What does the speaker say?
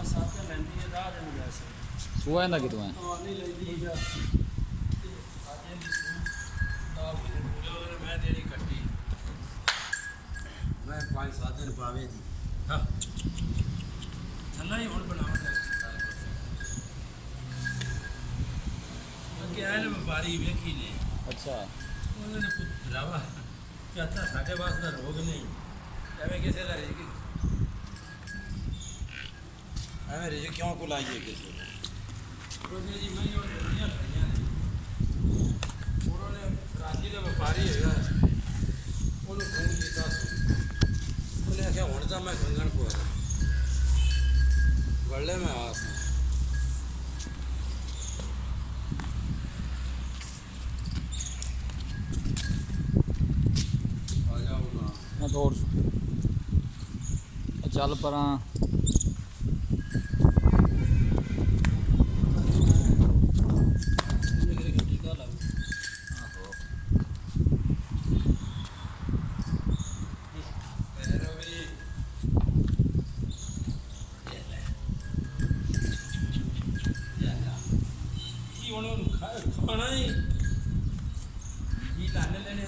7 ਲੈਂਦੀ ਹੈ 10 ਦਿਨ ਵੈਸੇ ਸੂਆ ਇਹਦਾ ਕਿਤੋਂ ਹੈ ਹਾਂ ਨਹੀਂ ਲੈਂਦੀ ਹੈਗਾ ਅੱਜ ਇਹਦੀ ਨਾਲ ਪੂਰੇ ਮੈਂ ਦੇਣੀ ਕੱਟੀ ਮੈਂ 5-7 ਦਿਨ ਪਾਵੇ ਜੀ ਹਾਂ ਥੱਲਾ ਹੀ ਹੁਣ ਬਣਾਉਂਦਾ ਅੱਗੇ ਆਏ ਨੇ ਵਪਾਰੀ ਵੇਖੀ ਨੇ ਅੱਛਾ ਉਹਨਾਂ ਨੇ ਭਰਾਵਾ ਚਾਚਾ ਸਾਡੇ ਵਾਸਤੇ ਰੋਗ ਨਹੀਂ ਐਵੇਂ ਕਿਸੇ ਦਾ ਰਿਜ਼ਕ ਐਵੇਂ ਰਿਜ਼ਕ ਕਿਉਂ ਕੋ ਲਾਈਏ ਕਿਸੇ ਦਾ ਉਹਨੇ ਜੀ ਮੈਂ ਉਹ ਦੁਨੀਆ ਖਾਈਆਂ ਨੇ ਉਹਨੇ ਰਾਜੀ ਦਾ ਵਪਾਰੀ ਹੈਗਾ ਉਹਨੂੰ ਫੋਨ ਕੀਤਾ ਸੀ ਉਹਨੇ ਆਖਿਆ ਹੁਣ ਤਾਂ ਮੈਂ ਗੰਗਣ ਕੋ ਆ ਵੱਲੇ ਮੈਂ ਆਸ ਮੈਂ ਤੋੜ ਚੱਲ ਪਰਾਂ ਖਾਣਾ ਹੀ ਕੀ ਲਾਣੇ ਲੈਣੇ